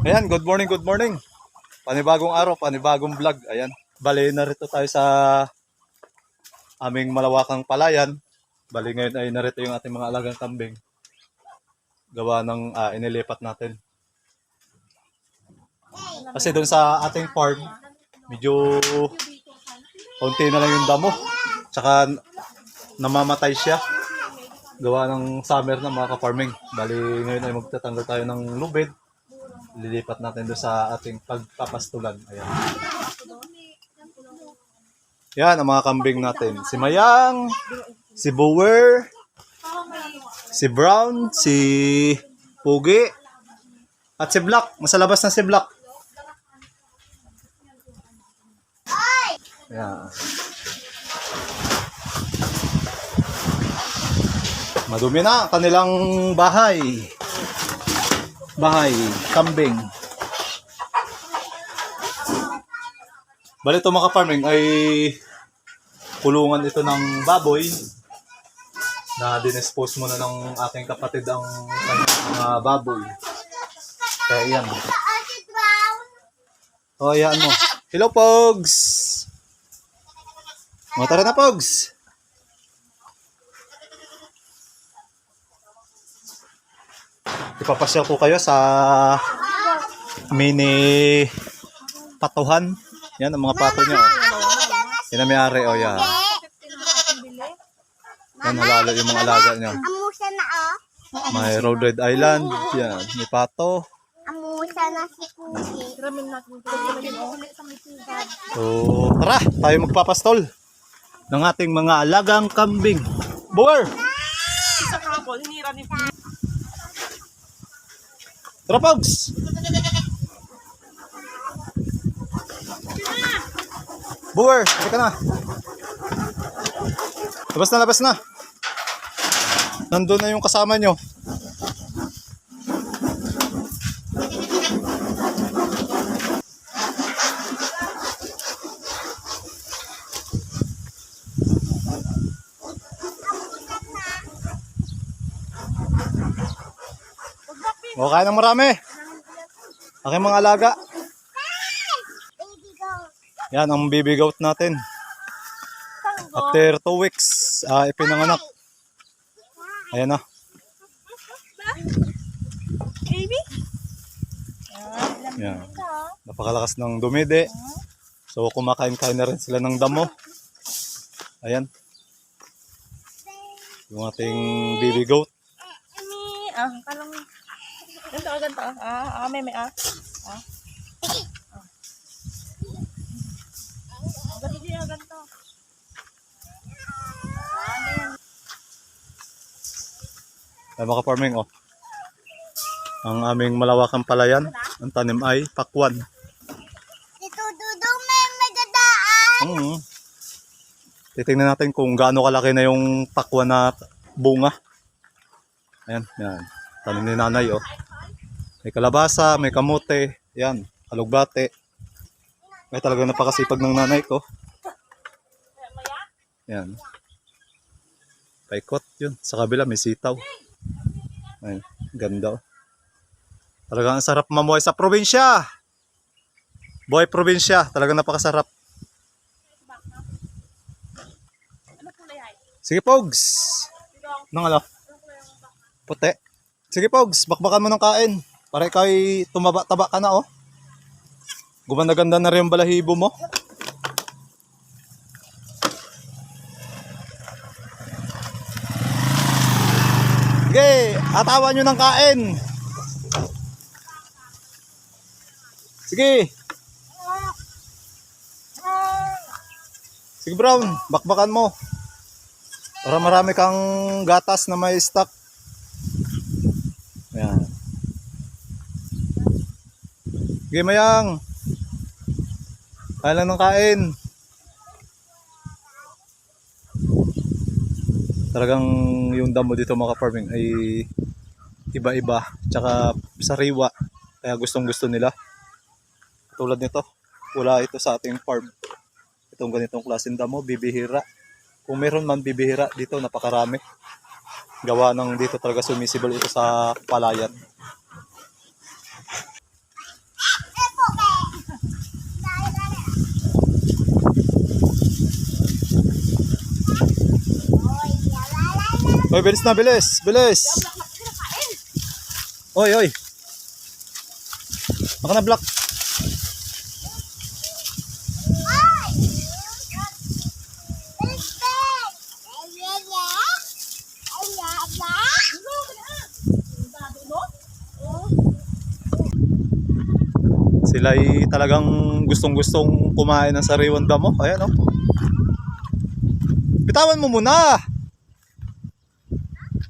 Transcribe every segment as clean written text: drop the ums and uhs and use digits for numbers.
Ayan, good morning, good morning. Panibagong araw, panibagong vlog. Ayan, bali narito tayo sa aming malawakang palayan. Bali ngayon ay narito yung ating mga alagang kambing. Gawa ng inilipat natin. Kasi doon sa ating farm, medyo konti na lang yung damo. Tsaka namamatay siya. Gawa ng summer na mga ka-farming. Bali ngayon ay magtatanggal tayo ng lubid. Lilipat natin doon sa ating pagpapastulan. Ayan. Yan ang mga kambing natin. Si Mayang, si Bower, si Brown, si Pugi, at si Black. Nasa labas na si Black. Yan. Madumi na ang kanilang bahay. Kambing. Bali ito mga farming ay kulungan ito ng baboy na dinispose muna ng aking kapatid ang mga baboy. Kaya yan. O, yan mo. Hello, Pogs! Tara na, Pogs! Ipapasyal ko kayo sa mini patuhan. Yan ang mga pato niya. Oh. Yan ang may-ari. Oh, yan. Yan halalo yung mga alaga niya. Amusa na May Road Red Island. Yan. May pato. Amusa na si Kuya. So, tara. Tayo magpapastol ng ating mga alagang kambing. Bower! Tara, Pogs! Bower, halika na. Labas na. Nandun na yung kasama nyo. O, kain ng marami. Aking mga alaga. Yan ang baby goat natin. After 2 weeks, ipinanganak. Ayan na. Baby? Yan. Napakalakas ng dumide. So kumakain-kain na rin sila ng damo. Ayan. Yung ating baby goat. Kalong. Ganto. May. Ganto. Ay mga farming, oh. Ang aming malawakang palayan, ang tanim ay pakwan. Ito dudong may gadaan. Titingnan natin kung gaano kalaki na yung pakwan na bunga. Ayan, yan. Tanim ni nanay, oh. May kalabasa, may kamote, yan, alugbate. May talagang napakasipag ng nanay ko. Yan. Paikot yun. Sa kabila may sitaw. Ayun, ganda. Talagang sarap mamuhay sa probinsya. Buhay probinsya, talagang napakasarap. Sige, Pogs. Nang ala? Puti. Sige, Pogs, bakbakan mo ng kain. Para ikaw ay tumaba-taba ka na, oh. Gumanda-ganda na rin yung balahibo mo. Sige, atawan nyo ng kain. Sige. Sige, Brown, bakbakan mo. Para marami kang gatas na may stock. Ayan. Sige, Mayang. Kain lang ng kain. Talagang yung damo dito mga farming ay iba-iba. Tsaka sariwa. Kaya gustong-gusto nila. Tulad nito. Wala ito sa ating farm. Itong ganitong klaseng damo, bibihira. Kung meron man bibihira dito, napakarami. Gawa ng dito talaga sumisibol ito sa palayan. Oy, bilis na, bilis. Bilis. Oy, oy. Baka na block. Sila ay talagang gustong-gustong kumain ng sariwang damo. Ayan, oh. Bitawan mo muna.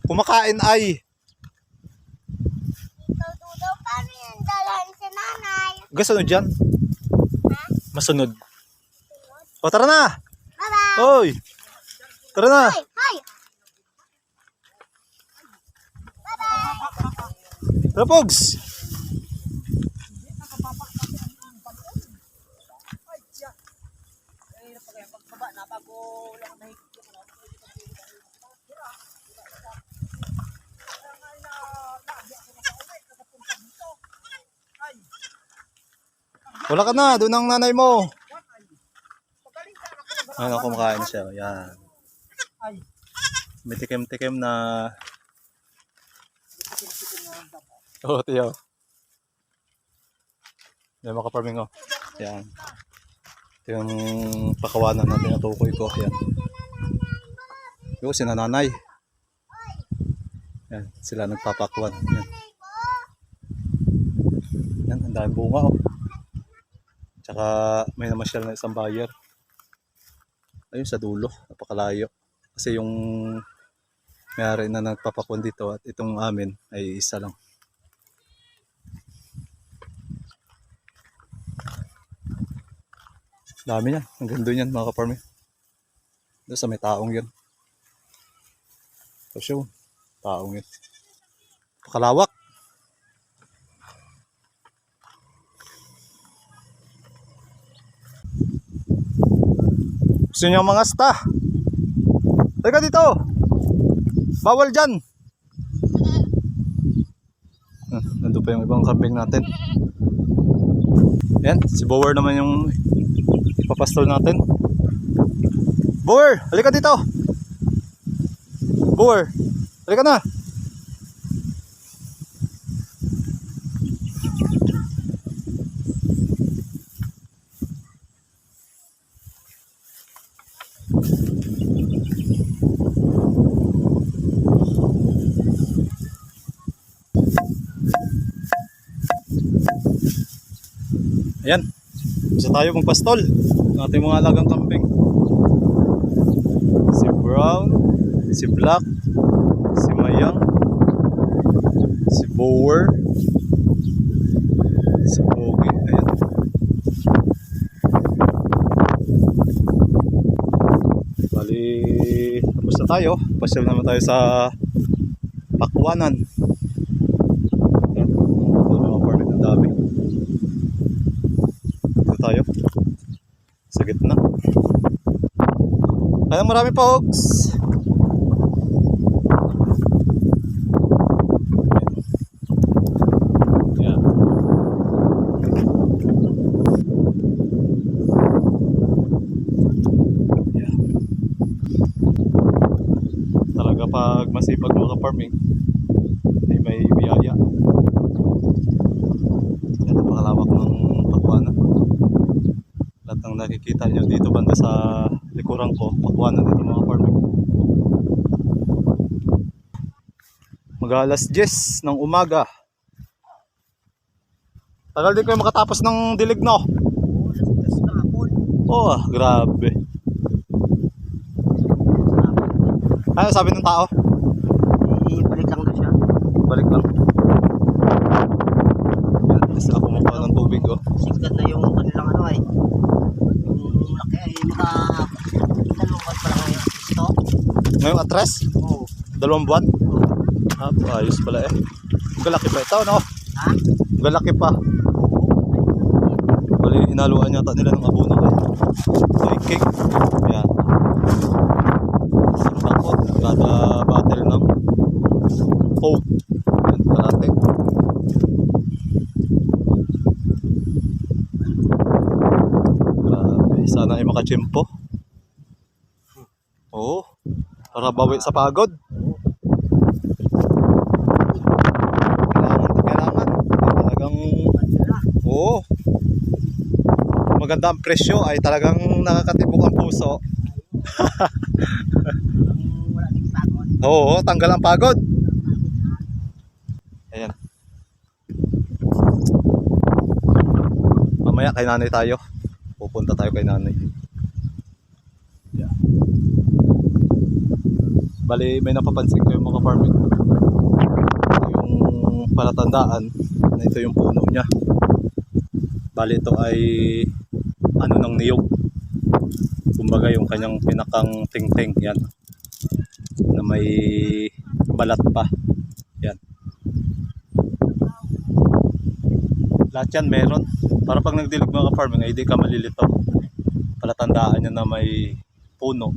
Kumakain ay. Dudong, paano yung dalahin si nanay? Gasunod dyan. Masunod. O, tara na. Bye-bye! Oy. Tara na. Hi! Hi! Tara, Pogs. Wala ka na, doon ang nanay mo. Ano, kumakain siya. Yan. May tikim-tikim na... Oo, tiyo. Yan, makaparming ko. Yan. Ito yung pakawanan natin na tukoy ko. Yan. Yung sinananay. Yan, sila nagpapakwan. Yan. Yan, ang daming bunga, oh. Tsaka may namasyal na isang buyer. Ayun sa dulo, napakalayo. Kasi yung may-ari na nagpapakwan dito at itong amin ay isa lang. Dami yan, hanggang doon yan mga kaparme. Doon sa may taong yan. So yun, taong yan. Pakalawak. Gusto nyo mga sta? Teka dito. Bawal dyan. Nandun pa yung ibang kambing natin. Yan, si Bower naman yung ipapastol natin. Bower, halika dito. Bower, halika na. Ayan, isa tayo magpastol ng ating mga alagang kambing. Si Brown, si Black, si Mayang, si Bower, si Pogi. Ayan. Bali, tapos na tayo. Pasyal naman tayo sa Pakwanan. Ayan, mga parang ang dami. Tayo sa gitna. Kaya marami pa, Hogs. Yan. Yan. Talaga pag masipag mga farming ay may biyaya. Yan, napakalawak ng Pakwanan. Lahat ng nakikita nyo dito banda sa likuran ko, Pakwanan dito mga farming. Mag-alas 10 ng umaga. Tagal din kayo makatapos ng dilig, no? Oo, grabe. Ano sabi ng tao? Balik lang na siya. Balik lang. Yan, tapos ako makuha ng tubig, oh. Sikat na yung kanilang ano ay. Yung laki ay dalawang buwan pa lang ngayon. Ito? Ngayong atres? Oo. 2 buwan? Ah, ayos pala eh. Galaki pa ito, no? Ha? Galaki pa. Bali, hinaluan yata nila ng abono eh. Soy cake. Yan. Isang bakot. Kada battle ng Coke. Yan, kalate. Grabe. Sana ay makachimpo. Oo. Para bawi sa pagod. Oo. Maganda ang presyo ay talagang nakakatibok ang puso. Ang wala ding pagod. Oo, tanggal ang pagod. Ayan. Mamaya kay nanay tayo. Pupunta tayo kay nanay. Yeah. Bali, may napapansin ko yung mga farming. Yung palatandaan na ito yung puno niya. Bali, ito ay ano ng niyog. Kumbaga yung kanyang pinakang ting-ting. Yan. Na may balat pa. Yan. Lahat yan meron. Para pag nagdilig mga farming ay di ka malilito. Palatandaan niya na may puno.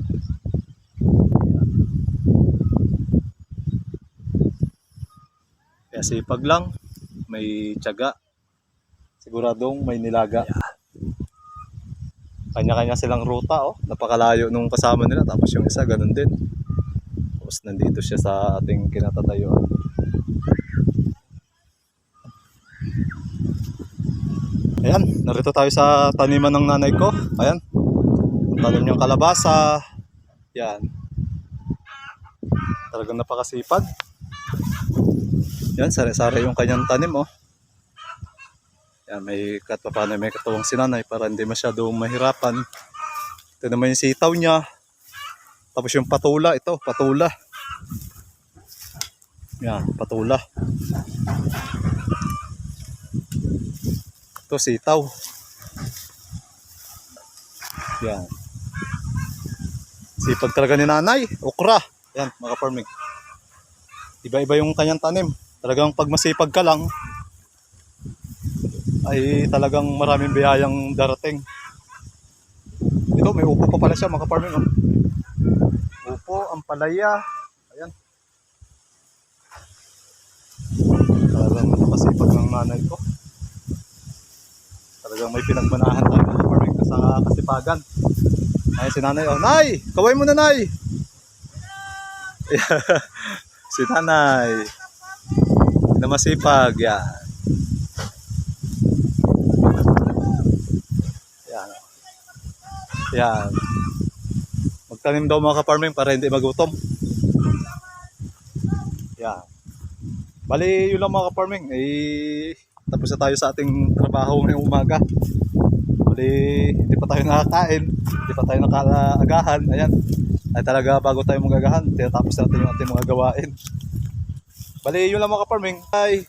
Kaya sipag lang, may tiyaga, siguradong may nilaga. Kanya-kanya silang ruta, oh. Napakalayo nung kasama nila, tapos yung isa ganun din. Tapos nandito siya sa ating kinatatayuan. Ayan, narito tayo sa taniman ng nanay ko. Ayan, tanim niyang kalabasa. Yan. Talagang napakasipag. Yan, sari-sari yung kanyang tanim, oh. Yan, may kahit pa paano may katuwang si nanay para hindi masyadong mahirapan. Ito naman yung sitaw niya. Tapos yung patula, ito, patula. Yan, patula. Ito, sitaw. Yan. Sipag talaga ni nanay, okra. Yan, mga farming. Iba-iba yung kanyang tanim. Talagang pag masipag ka lang, ay talagang maraming biyayang darating. Ito, may upo pa pala siya, mga farming. Oh. Upo, ampalaya. Ayan. Talagang napasipag ng nanay ko. Talagang may pinagmanahan tayo, mga farming, sa kasipagan. Ay, si nanay. Oh, nay! Kaway mo na, nay! Si nanay na masipag. Yan. Yan. Yan. Magtanim daw mga ka-farming para hindi magutom. Yan. Bali, yun lang mga ka-farming. Tapos na tayo sa ating trabaho ngayong umaga. Bali, hindi pa tayo nakakain. Hindi pa tayo nakaagahan. Ayan. Ay talaga bago tayo magagahan, tinatapos natin yung ating mga gawain. Bali, yun lang mga ka-farming. Bye!